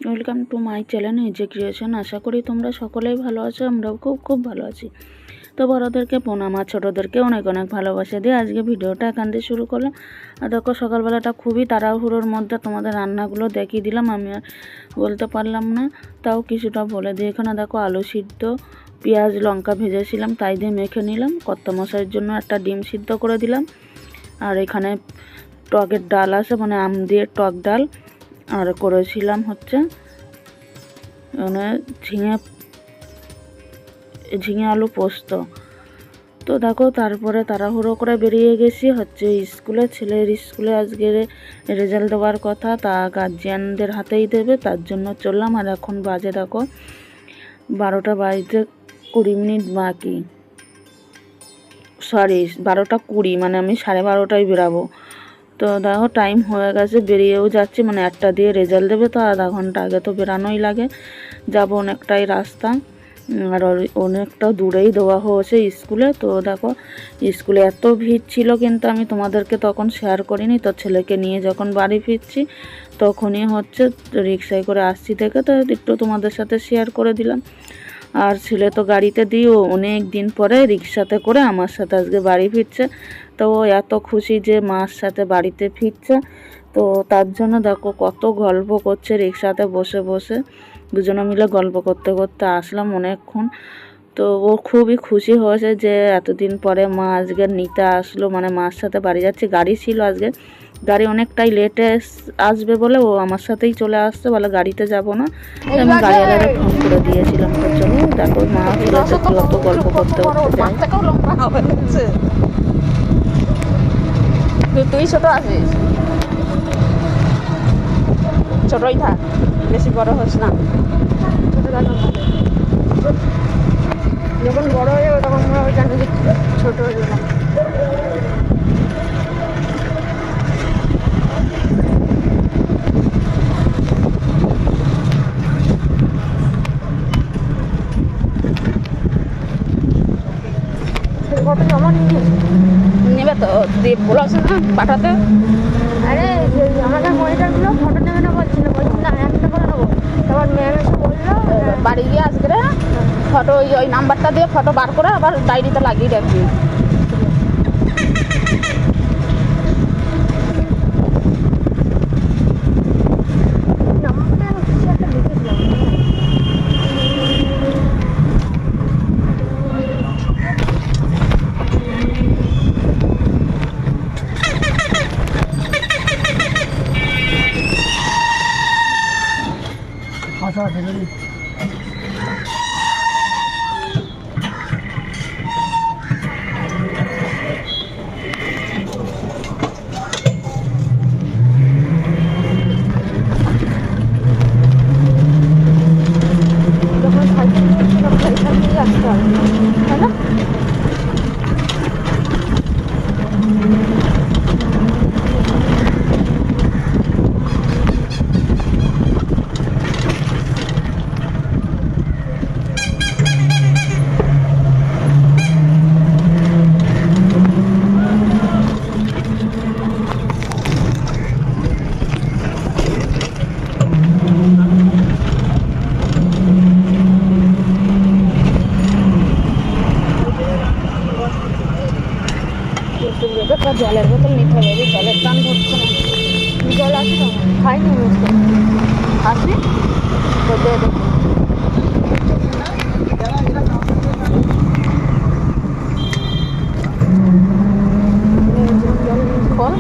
Welcome to my channel নিজে creation. আশা করি তোমরা সকলেই ভালো আছো, আমরাও খুব খুব ভালো আছি। তো বড়োদেরকে প্রণাম আর ছোটোদেরকে অনেক অনেক ভালোবাসা দিয়ে আজকে ভিডিওটা এখান দিয়ে শুরু করলাম। আর দেখো সকালবেলাটা খুবই তাড়াহুড়োর মধ্যে তোমাদের রান্নাগুলো দেখিয়ে দিলাম, আমি আর বলতে পারলাম না, তাও কিছুটা বলে দিই। এখানে দেখো আলু সিদ্ধ, পেঁয়াজ লঙ্কা ভেজেছিলাম তাই দিয়ে মেখে নিলাম। কর্তামশাইয়ের জন্য একটা ডিম সিদ্ধ করে দিলাম। আর এখানে টকের ডাল আছে, মানে আম দিয়ে টক ডাল। আর করেছিলাম হচ্ছে মানে ঝিঙে আলু পোস্ত। তো দেখো তারপরে তাড়াহুড়ো করে বেরিয়ে গেছি হচ্ছে স্কুলে, ছেলের স্কুলে আজকে রেজাল্ট দেওয়ার কথা, তা গার্জিয়ানদের হাতেই দেবে, তার জন্য চললাম। আর এখন বাজে দেখো 12টা বাজতে 20 মিনিট বাকি, সরি 12টা 20, মানে আমি 12:30টায় বেরাবো। তো দেখো টাইম হয়ে গেছে, বেরিয়েও যাচ্ছি, মানে 1টা দিয়ে রেজাল্ট দেবে, তো আধা ঘন্টা আগে তো বেরানোই লাগে। যাব অনেকটাই রাস্তা, আর অনেকটা দূরেই দেওয়া হয়েছে স্কুলে। তো দেখো স্কুলে এত ভিড় ছিল, কিন্তু আমি তোমাদেরকে তখন শেয়ার করিনি। তো ছেলেকে নিয়ে যখন বাড়ি ফিরছি তখনই হচ্ছে রিক্সায় করে আসছি থেকে, তো একটু তোমাদের সাথে শেয়ার করে দিলাম। আর ছেলে তো গাড়িতে দিয়েও অনেক দিন পরে রিক্সাতে করে আমার সাথে আজকে বাড়ি ফিরছে। তো এত খুশি যে মার সাথে বাড়িতে ফিরছে, তো তার জন্য দেখো কত গল্প করছে রিক্সাতে বসে বসে। দুজনে মিলে গল্প করতে করতে আসলাম অনেকক্ষণ। তো ও খুবই খুশি হয়েছে যে এতদিন পরে মা আজকে নিতে আসলো, মানে মার সাথে বাড়ি যাচ্ছে। গাড়ি ছিল আজকে, গাড়ি অনেকটাই লেটে আসবে বলে ও আমার সাথেই চলে আসছে, বলে গাড়িতে যাব না। আমি গাড়িওয়ালারে ফোন করে দিয়েছিলাম। তো চলো দেখো মা ছেলের সাথে অত গল্প করতে করতে যায়। তুই ছোট আছিস, ছোটই থাক, বেশি বড় হোস না। যখন বড় হয়ে যাবে তখন আমরা জানি যে ছোট হয়ে গেলাম। ফটো জমা নেবে তো, দিয়ে বলেছে না পাঠাতে। আরে আমাদের মনিটরগুলো ফটো নেবে না বলছিল না, একটা করে নেবো। তারপর ম্যাম এসে বললো বাড়ি গিয়ে আজকে ফটো ওই নাম্বারটা দিয়ে ফটো বার করে আবার ডায়েরিতে লাগিয়ে রাখবি। জলের বোতল নিতে হবে, জলের টান ধরছে না। জল আছে তো খাইনি, আসবি তো দে দে। ফল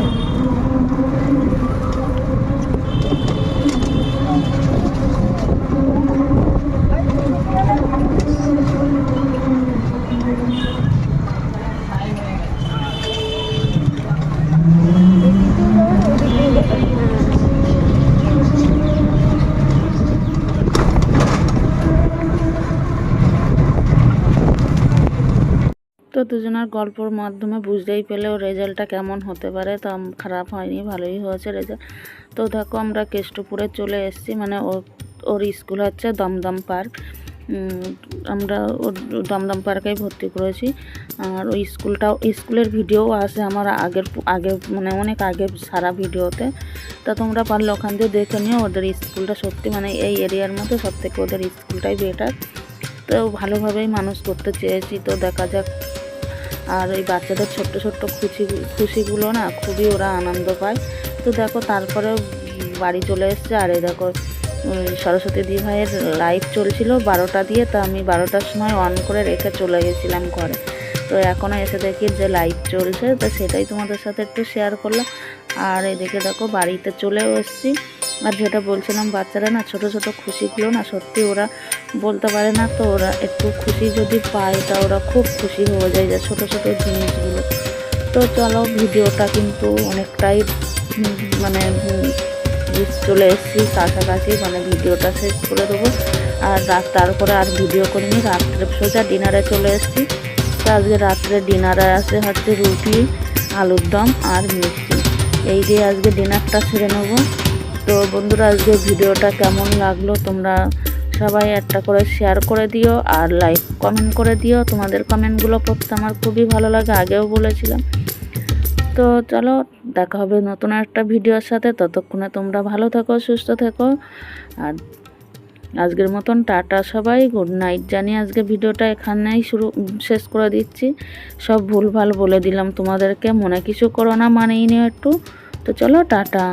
তো দুজনের গল্পর মাধ্যমে বুঝতেই পেলেও রেজাল্টটা কেমন হতে পারে। তো খারাপ হয়নি, ভালোই হয়েছে রেজাল্ট। তো দেখো আমরা কেষ্টপুরে চলে এসেছি, মানে ওর স্কুল হচ্ছে দমদম পার্ক। আমরা দমদম পার্কেই ভর্তি করেছি। আর ওই স্কুলের ভিডিও আছে আমার আগে মানে অনেক আগে সারা ভিডিওতে, তা তোমরা পারলে ওখান দিয়ে দেখে নিও। ওদের স্কুলটা সত্যি মানে এই এরিয়ার মধ্যে সব থেকে ওদের স্কুলটাই বেটার। তো ভালোভাবেই মানুষ করতে চেয়েছি, তো দেখা যাক। আর ওই বাচ্চাদের ছোট্ট ছোট্ট খুশিগুলো না খুবই ওরা আনন্দ পায়। তো দেখো তারপরে বাড়ি চলে এসছে। আর এই দেখো সরস্বতী দি ভাইয়ের লাইভ চলছিল 12টা দিয়ে, তো আমি 12টার সময় অন করে রেখে চলে গেছিলাম ঘরে। তো এখনও এসে দেখি যে লাইভ চলছে, তো সেটাই তোমাদের সাথে একটু শেয়ার করলাম। আর এদিকে দেখো বাড়িতে চলেও এসেছি। আর যেটা বলছিলাম, বাচ্চারা না ছোট ছোট খুশিগুলো না সত্যি ওরা বলতে পারে না, তো ওরা একটু খুশি যদি পায় তা ওরা খুব খুশি হয়ে যায় যে ছোট ছোট জিনিসগুলো। তো চলো ভিডিওটা কিন্তু অনেকটাই মানে চলে এসেছি কাছাকাছি, মানে ভিডিওটা শেষ করে দেবো। আর তারপরে আর ভিডিও করিনি, রাত্রে সোজা ডিনারে চলে এসেছি। তো আজকে রাত্রে ডিনারে আছে হচ্ছে রুটি, আলুর দম আর মিষ্টি, এই দিয়ে আজকে ডিনারটা সেরে নেবো। তো বন্ধুরা আজকে ভিডিওটা কেমন লাগলো তোমরা সবাই একটা করে শেয়ার করে দিও আর লাইক কমেন্ট করে দিও। তোমাদের কমেন্টগুলো পড়তে আমার খুবই ভালো লাগে, আগেও বলেছিলাম। তো চলো দেখা হবে নতুন একটা ভিডিওর সাথে, ততক্ষণে তোমরা ভালো থেকো, সুস্থ থেকো। আর আজকের মতন টাটা সবাই, গুড নাইট জানিয়ে আজকে ভিডিওটা এখানেই শেষ করে দিচ্ছি। সব ভুলভাল বলে দিলাম তোমাদেরকে, মনে কিছু করো না, মানেই নিও একটু। তো চলো টাটা।